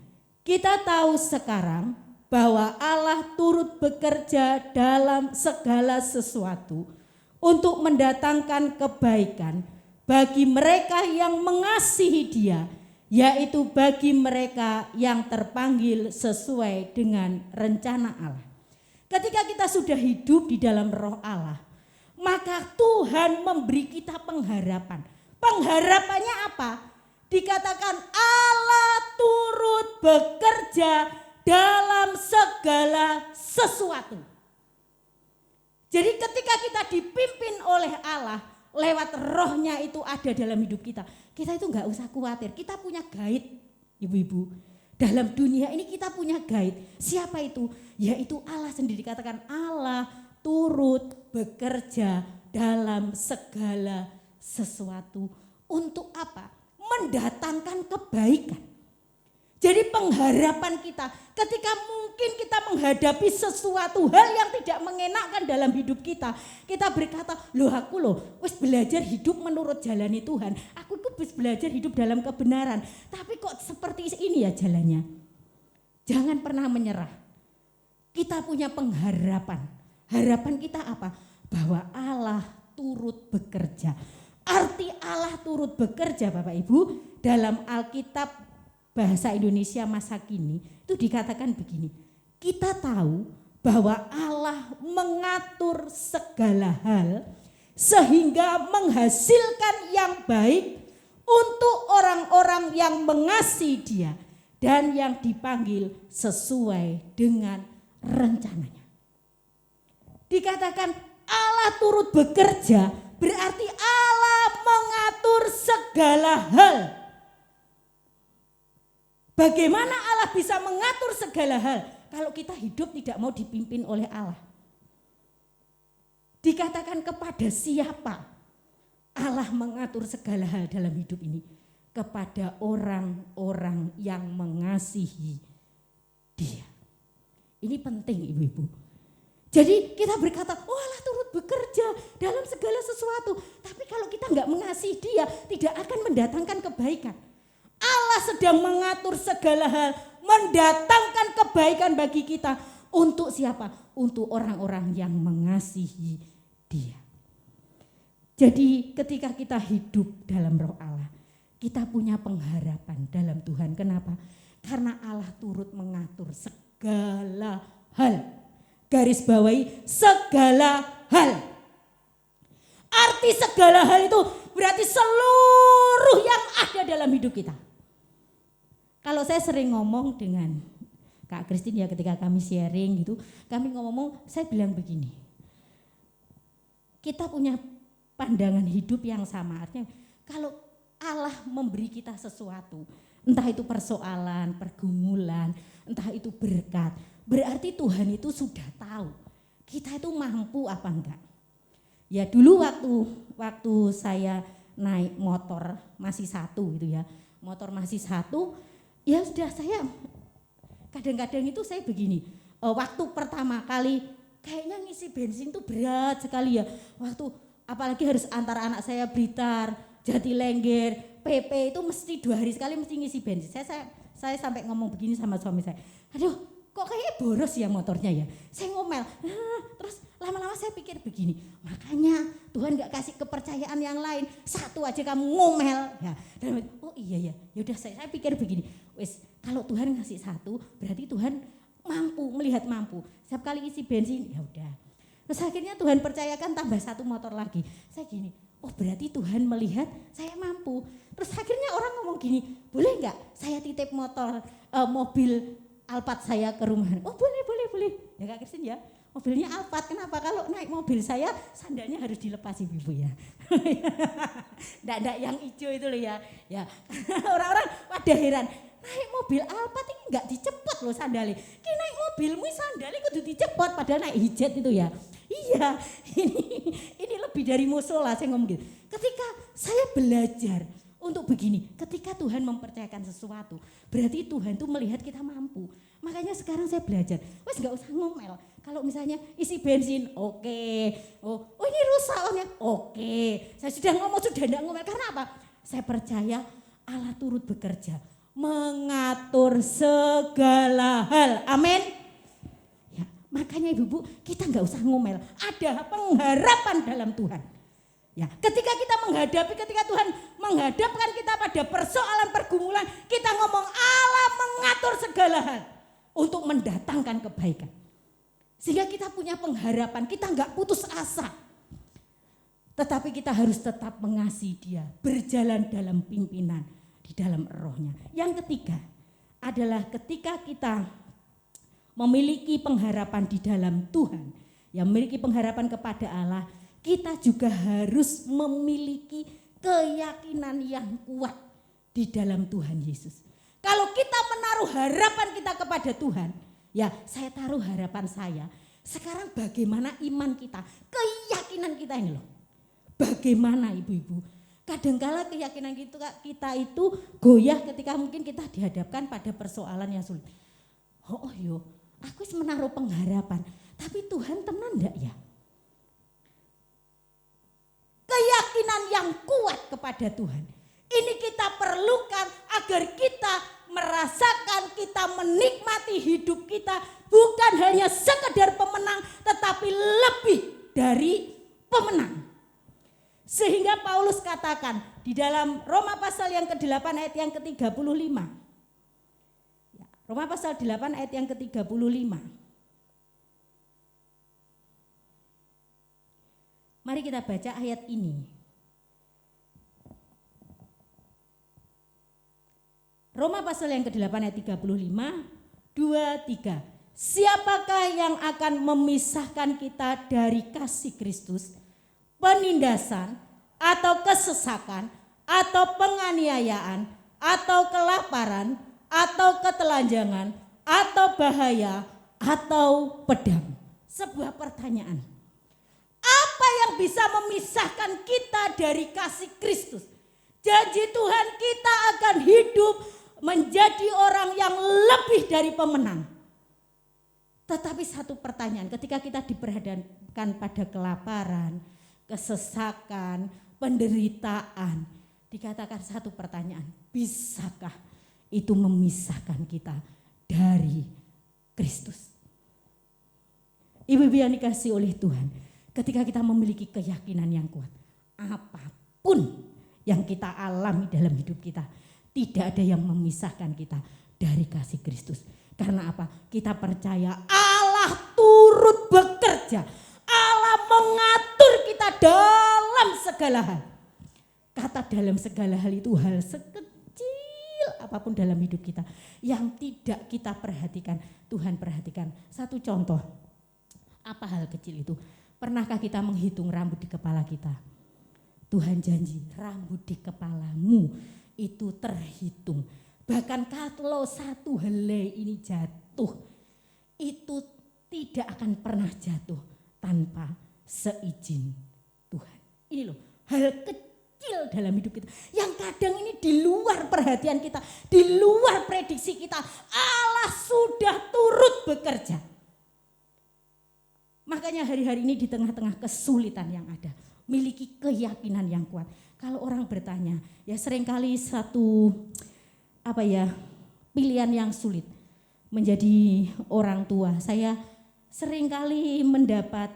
Kita tahu sekarang bahwa Allah turut bekerja dalam segala sesuatu untuk mendatangkan kebaikan bagi mereka yang mengasihi Dia, yaitu bagi mereka yang terpanggil sesuai dengan rencana Allah. Ketika kita sudah hidup di dalam roh Allah, maka Tuhan memberi kita pengharapan. Pengharapannya apa? Dikatakan Allah turut bekerja dalam segala sesuatu. Jadi ketika kita dipimpin oleh Allah, lewat rohnya itu ada dalam hidup kita. Kita itu gak usah khawatir, kita punya guide ibu-ibu. Dalam dunia ini kita punya guide. Siapa itu? Yaitu Allah sendiri. Dikatakan Allah turut bekerja dalam segala sesuatu. Untuk apa? Mendatangkan kebaikan. Jadi pengharapan kita ketika mungkin kita menghadapi sesuatu hal yang tidak mengenakkan dalam hidup kita. Kita berkata, wis belajar hidup menurut jalani Tuhan. Aku tuh wis belajar hidup dalam kebenaran. Tapi kok seperti ini ya jalannya. Jangan pernah menyerah. Kita punya pengharapan. Harapan kita apa? Bahwa Allah turut bekerja. Arti Allah turut bekerja Bapak Ibu dalam Alkitab bahasa Indonesia masa kini itu dikatakan begini. Kita tahu bahwa Allah mengatur segala hal sehingga menghasilkan yang baik untuk orang-orang yang mengasihi Dia dan yang dipanggil sesuai dengan rencananya. Dikatakan Allah turut bekerja, berarti Allah mengatur segala hal. Bagaimana Allah bisa mengatur segala hal kalau kita hidup tidak mau dipimpin oleh Allah? Dikatakan kepada siapa Allah mengatur segala hal dalam hidup ini? Kepada orang-orang yang mengasihi Dia. Ini penting ibu-ibu. Jadi kita berkata, Allah turut bekerja dalam segala sesuatu. Tapi kalau kita nggak mengasihi Dia, tidak akan mendatangkan kebaikan. Allah sedang mengatur segala hal, mendatangkan kebaikan bagi kita. Untuk siapa? Untuk orang-orang yang mengasihi Dia. Jadi ketika kita hidup dalam roh Allah, kita punya pengharapan dalam Tuhan. Kenapa? Karena Allah turut mengatur segala hal. Garis bawahi segala hal. Arti segala hal itu berarti seluruh yang ada dalam hidup kita. Kalau saya sering ngomong dengan Kak Christine ya ketika kami sharing gitu, kami ngomong, saya bilang begini. Kita punya pandangan hidup yang sama. Artinya kalau Allah memberi kita sesuatu, entah itu persoalan, pergumulan, entah itu berkat, berarti Tuhan itu sudah tahu kita itu mampu apa enggak. Ya dulu waktu saya naik motor masih satu gitu ya, motor masih satu, ya sudah saya kadang-kadang itu saya begini, waktu pertama kali kayaknya ngisi bensin tuh berat sekali ya, waktu apalagi harus antar anak saya Blitar, Jatilengger, PP itu mesti 2 hari sekali mesti ngisi bensin. Saya sampai ngomong begini sama suami saya, aduh kok kayaknya boros ya motornya ya. Saya ngomel, terus lama-lama saya pikir begini, makanya Tuhan gak kasih kepercayaan yang lain, satu aja kamu ngomel. Ya, dan oh iya ya, yaudah saya pikir begini, wes kalau Tuhan ngasih satu, berarti Tuhan melihat mampu. Setiap kali isi bensin, ya udah. Terus akhirnya Tuhan percayakan tambah satu motor lagi. Saya gini, oh berarti Tuhan melihat saya mampu. Terus akhirnya orang ngomong gini, boleh nggak saya titip mobil Alphard saya ke rumah? Oh boleh. Ya Kak Kristin ya, mobilnya Alphard. Kenapa? Kalau naik mobil saya sandalnya harus dilepas ibu ya. Nggak yang hijau itu loh ya. Ya orang-orang pada heran. Naik mobil Alphard ini nggak dicepot loh sandalnya. Ki naik mobilmu sandalnya kudu dicepot padahal naik hijet itu ya. Iya, ini lebih dari musola saya ngomong gitu. Ketika saya belajar untuk begini, ketika Tuhan mempercayakan sesuatu, berarti Tuhan tuh melihat kita mampu. Makanya sekarang saya belajar, wes nggak usah ngomel. Kalau misalnya isi bensin, oke. Oh ini rusak olehnya, oke. Saya sudah nggak ngomel karena apa? Saya percaya Allah turut bekerja, mengatur segala hal. Amin. Ya, makanya ibu-ibu kita nggak usah ngomel. Ada pengharapan dalam Tuhan. Ya, ketika Tuhan menghadapkan kita pada persoalan pergumulan, kita ngomong Allah mengatur segala hal untuk mendatangkan kebaikan. Sehingga kita punya pengharapan, kita nggak putus asa. Tetapi kita harus tetap mengasihi Dia, berjalan dalam pimpinan di dalam rohnya. Yang ketiga adalah ketika kita memiliki pengharapan di dalam Tuhan, yang memiliki pengharapan kepada Allah, kita juga harus memiliki keyakinan yang kuat di dalam Tuhan Yesus. Kalau kita menaruh harapan kita kepada Tuhan, ya saya taruh harapan saya. Sekarang bagaimana iman kita, keyakinan kita ini loh. Bagaimana ibu-ibu? Kadangkala keyakinan kita itu goyah ketika mungkin kita dihadapkan pada persoalan yang sulit. Oh yo, aku menaruh pengharapan, tapi Tuhan tenan enggak ya? Keyakinan yang kuat kepada Tuhan. Ini kita perlukan agar kita merasakan, kita menikmati hidup kita bukan hanya sekedar pemenang tetapi lebih dari pemenang. Sehingga Paulus katakan di dalam Roma pasal yang ke-8 ayat yang ke-35. Roma pasal 8 ayat yang ke-35. Mari kita baca ayat ini. Roma pasal yang ke-8 ayat 35, 2, 3. Siapakah yang akan memisahkan kita dari kasih Kristus? Penindasan atau kesesakan atau penganiayaan atau kelaparan atau ketelanjangan atau bahaya atau pedang. Sebuah pertanyaan. Apa yang bisa memisahkan kita dari kasih Kristus? Janji Tuhan kita akan hidup menjadi orang yang lebih dari pemenang. Tetapi satu pertanyaan, ketika kita diperhadapkan pada kelaparan, kesesakan, penderitaan, dikatakan satu pertanyaan, bisakah itu memisahkan kita dari Kristus? Ibu-ibu yang dikasihi oleh Tuhan, ketika kita memiliki keyakinan yang kuat, apapun yang kita alami dalam hidup kita, tidak ada yang memisahkan kita dari kasih Kristus. Karena apa? Kita percaya Allah turut bekerja, Allah mengatur kita dalam segala hal. Kata dalam segala hal itu hal sekecil apapun dalam hidup kita yang tidak kita perhatikan, Tuhan perhatikan. Satu contoh, apa hal kecil itu? Pernahkah kita menghitung rambut di kepala kita? Tuhan janji rambut di kepalamu itu terhitung. Bahkan kalau satu helai ini jatuh, itu tidak akan pernah jatuh tanpa seizin Tuhan. Ini loh hal kecil dalam hidup kita yang kadang ini di luar perhatian kita, di luar prediksi kita. Allah sudah turut bekerja. Makanya hari-hari ini di tengah-tengah kesulitan yang ada, miliki keyakinan yang kuat. Kalau orang bertanya, ya seringkali satu pilihan yang sulit menjadi orang tua. Saya seringkali mendapat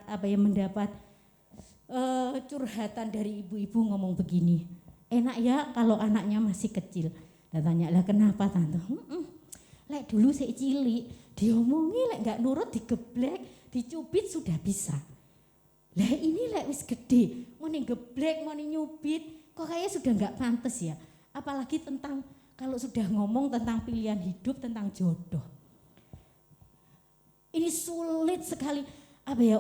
curhatan dari ibu-ibu ngomong begini, enak ya kalau anaknya masih kecil. Dan tanya, lah kenapa tante? Lek dulu saya cilik, diomongi lek gak nurut digeblek, dicubit sudah bisa. Lah ini lek wis gede, mau nih geblek, mau nih nyubit, kok kayaknya sudah gak pantas ya. Apalagi tentang kalau sudah ngomong tentang pilihan hidup, tentang jodoh. Ini sulit sekali,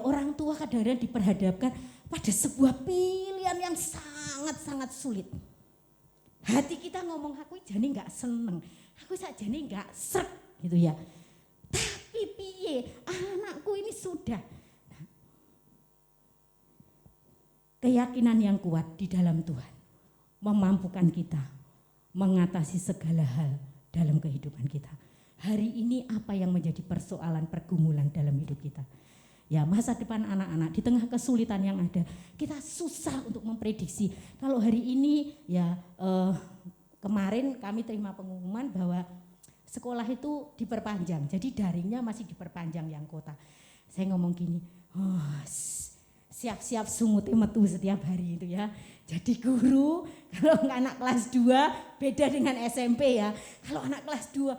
orang tua kadang-kadang diperhadapkan pada sebuah pilihan yang sangat-sangat sulit. Hati kita ngomong, aku jadi gak seneng, aku jadi gak srek gitu ya. Tapi piye, anakku ini sudah. Keyakinan yang kuat di dalam Tuhan memampukan kita mengatasi segala hal dalam kehidupan kita. Hari ini apa yang menjadi persoalan pergumulan dalam hidup kita? Ya, masa depan anak-anak di tengah kesulitan yang ada, kita susah untuk memprediksi. Kalau hari ini kemarin kami terima pengumuman bahwa sekolah itu diperpanjang, jadi daringnya masih diperpanjang yang kota. Saya ngomong gini, siap-siap sungutnya metu setiap hari itu ya. Jadi guru kalau anak kelas 2 beda dengan SMP ya. Kalau anak kelas 2,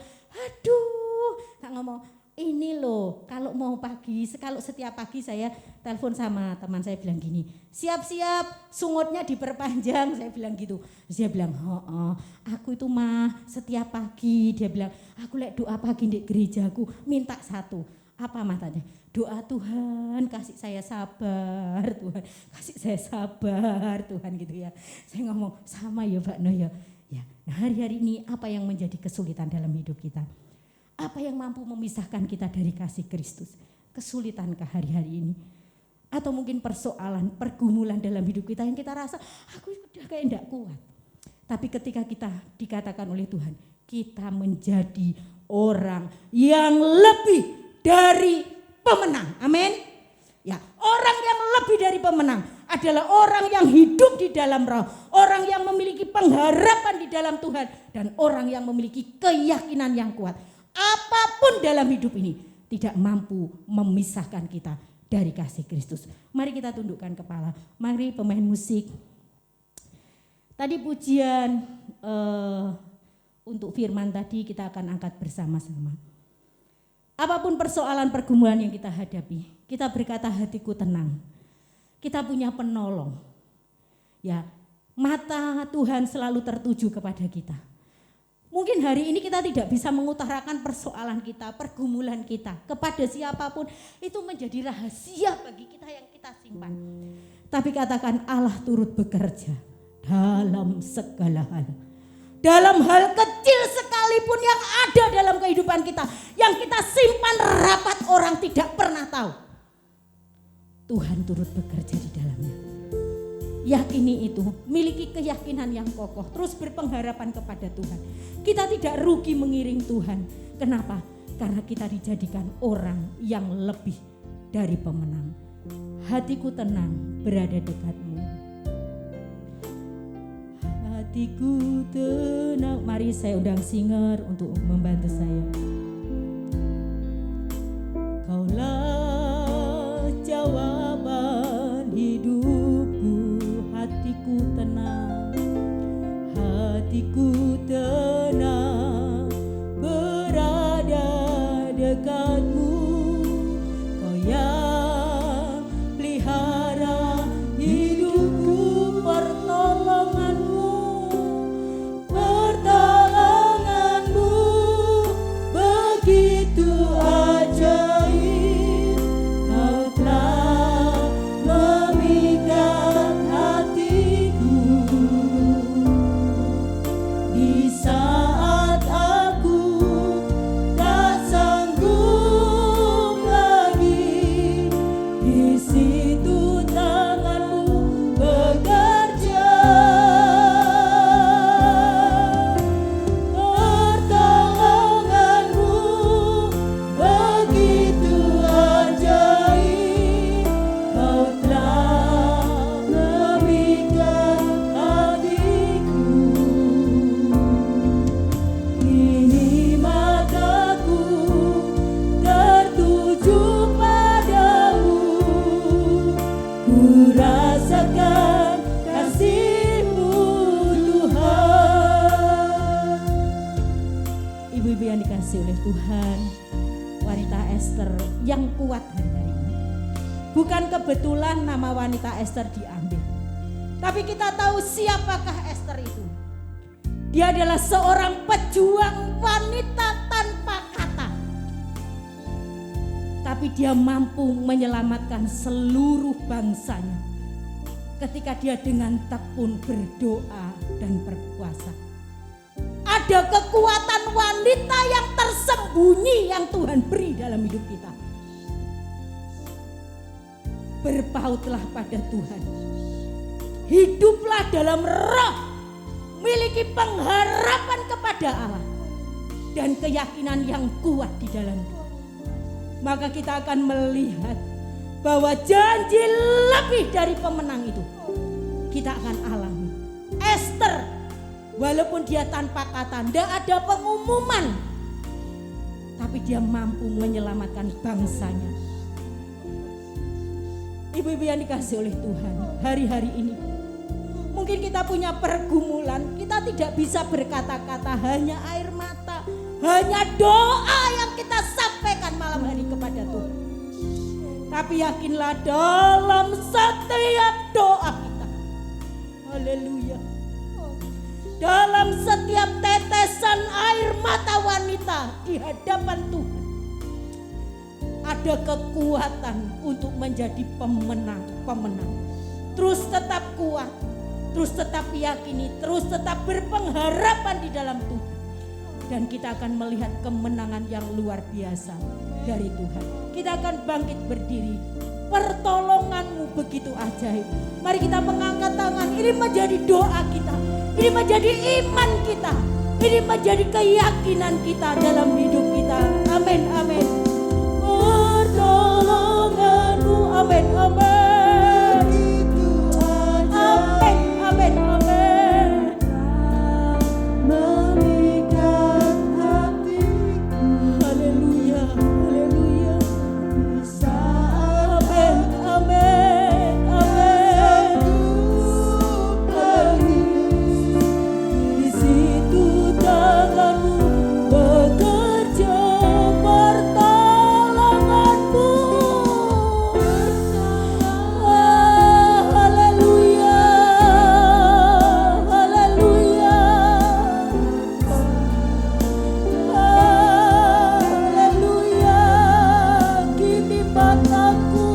tak ngomong, ini loh kalau mau pagi, kalau setiap pagi saya telepon sama teman saya bilang gini, siap-siap sungutnya diperpanjang, saya bilang gitu. Dia bilang, aku itu mah setiap pagi, dia bilang, aku lek doa pagi di gerejaku minta satu. Apa matanya? Doa Tuhan kasih saya sabar, Tuhan kasih saya sabar Tuhan gitu ya. Saya ngomong sama ya Mbak No ya. Nah hari-hari ini apa yang menjadi kesulitan dalam hidup kita? Apa yang mampu memisahkan kita dari kasih Kristus? Kesulitankah hari-hari ini? Atau mungkin persoalan, pergumulan dalam hidup kita yang kita rasa, aku udah kayak enggak kuat. Tapi ketika kita dikatakan oleh Tuhan, kita menjadi orang yang lebih dari pemenang. Amin. Ya, orang yang lebih dari pemenang adalah orang yang hidup di dalam roh, orang yang memiliki pengharapan di dalam Tuhan, dan orang yang memiliki keyakinan yang kuat. Apapun dalam hidup ini tidak mampu memisahkan kita dari kasih Kristus. Mari kita tundukkan kepala. Mari pemain musik. Tadi pujian untuk firman tadi kita akan angkat bersama-sama. Apapun persoalan pergumulan yang kita hadapi, kita berkata hatiku tenang. Kita punya penolong. Ya, mata Tuhan selalu tertuju kepada kita. Mungkin hari ini kita tidak bisa mengutarakan persoalan kita, pergumulan kita kepada siapapun, itu menjadi rahasia bagi kita yang kita simpan. Tapi katakan Allah turut bekerja dalam segala hal. Dalam hal kecil sekalipun yang ada dalam kehidupan kita, yang kita simpan rapat orang tidak pernah tahu. Tuhan turut bekerja di dalamnya. Yakini itu, miliki keyakinan yang kokoh, terus berpengharapan kepada Tuhan. Kita tidak rugi mengiring Tuhan. Kenapa? Karena kita dijadikan orang yang lebih dari pemenang. Hatiku tenang berada dekatmu. Hatiku tenang. Mari saya undang singer untuk membantu saya. Kaulah jawaban hidupku. Hatiku tenang, hatiku tenang, berada dekatmu. Kau yang pelihara hidupku, pertolonganmu begitu ajaib. Kau telah memikat hatiku di saat aku tak sanggup lagi. Di situ tanganmu bekerja, pertolonganmu begitu ajaib. Kau telah memikat hatiku. dikasih oleh Tuhan, wanita Esther yang kuat hari-hari ini. Bukan kebetulan nama wanita Esther diambil, tapi kita tahu siapakah Esther itu. Dia adalah seorang pejuang wanita tanpa kata, tapi dia mampu menyelamatkan seluruh bangsanya ketika dia dengan tekun berdoa dan berpuasa. Ada kekuatan wanita yang tersembunyi yang Tuhan beri dalam hidup kita. Berpautlah pada Tuhan. Hiduplah dalam roh. Miliki pengharapan kepada Allah. Dan keyakinan yang kuat di dalam Tuhan. Maka kita akan melihat bahwa janji lebih dari pemenang itu kita akan alami. Esther, walaupun dia tanpa kata, tidak ada pengumuman, tapi dia mampu menyelamatkan bangsanya. Ibu-ibu yang dikasih oleh Tuhan, hari-hari ini mungkin kita punya pergumulan, kita tidak bisa berkata-kata, hanya air mata, hanya doa yang kita sampaikan malam hari kepada Tuhan. Tapi yakinlah dalam setiap doa kita, haleluya, dalam setiap tetesan air mata wanita di hadapan Tuhan, ada kekuatan untuk menjadi pemenang. Terus tetap kuat, terus tetap yakini, terus tetap berpengharapan di dalam Tuhan. Dan kita akan melihat kemenangan yang luar biasa dari Tuhan. Kita akan bangkit berdiri. Pertolongan-Mu begitu ajaib. Mari kita mengangkat tangan. Ini menjadi doa kita. Ini menjadi iman kita. Ini menjadi keyakinan kita dalam hidup kita. Amin, amin. Pertolongan-Mu, amin, amin. Amin, amin, amin. Memikat hatiku. Haleluya, haleluya. Amin, amin, amin. Di situ tangan-Mu bekerja, pertolongan-Mu. Haleluya, haleluya, haleluya. Kini mataku,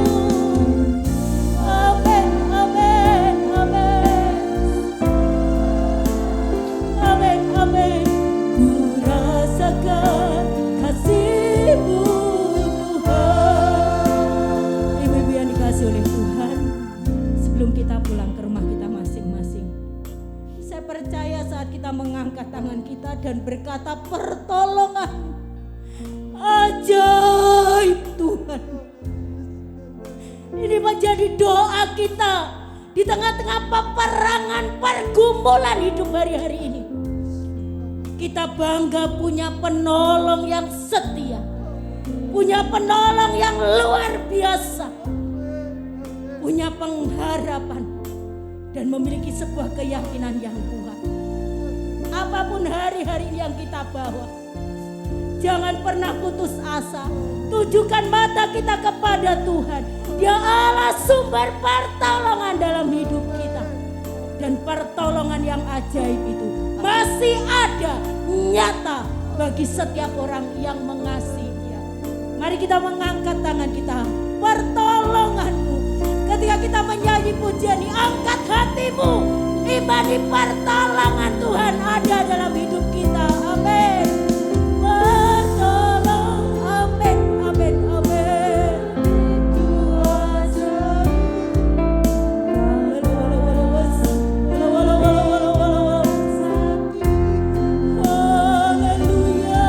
amin, amin, amin. Amin, amin. Ku rasakan kasih-Mu Tuhan. Ibu-ibu yang dikasih oleh Tuhan, sebelum kita pulang ke rumah kita masing-masing, saya percaya saat kita mengangkat tangan kita dan berkata pertolongan ajaib Tuhan, ini menjadi doa kita di tengah-tengah peperangan pergumulan hidup hari-hari ini. Kita bangga punya penolong yang setia, punya penolong yang luar biasa, punya pengharapan dan memiliki sebuah keyakinan yang kuat. Apapun hari-hari yang kita bawa, jangan pernah putus asa. Tujukan mata kita kepada Tuhan. Dia Allah sumber pertolongan dalam hidup kita. Dan pertolongan yang ajaib itu masih ada, nyata bagi setiap orang yang mengasihi Dia. Mari kita mengangkat tangan kita. Pertolongan-Mu. Ketika kita menyanyi pujian ini, angkat hatimu. Imani pertolongan Tuhan ada dalam hidup kita. Amin. Pertolong, amin, amin, amin. Haleluya.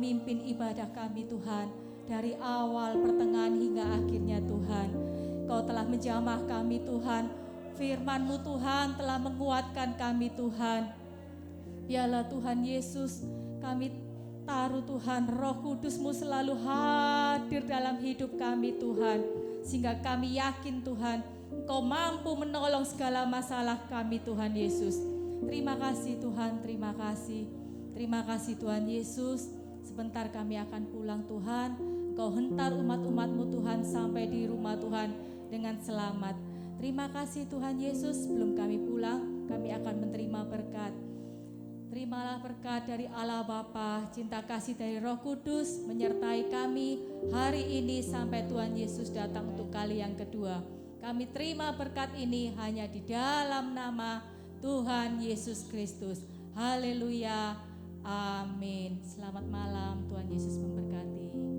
memimpin ibadah kami Tuhan, dari awal, pertengahan hingga akhirnya Tuhan. Kau telah menjamah kami Tuhan, firman-Mu Tuhan telah menguatkan kami Tuhan. Biarlah Tuhan Yesus, kami taruh Tuhan, Roh Kudus-Mu selalu hadir dalam hidup kami Tuhan, sehingga kami yakin Tuhan, Engkau mampu menolong segala masalah kami Tuhan Yesus. Terima kasih Tuhan, terima kasih. Terima kasih Tuhan Yesus. Sebentar kami akan pulang Tuhan. Engkau hentar umat-umat-Mu Tuhan sampai di rumah Tuhan dengan selamat. Terima kasih Tuhan Yesus. Sebelum kami pulang, kami akan menerima berkat. Terimalah berkat dari Allah Bapa, cinta kasih dari Roh Kudus menyertai kami hari ini sampai Tuhan Yesus datang untuk kali yang kedua. Kami terima berkat ini hanya di dalam nama Tuhan Yesus Kristus. Haleluya. Amin. Selamat malam, Tuhan Yesus memberkati.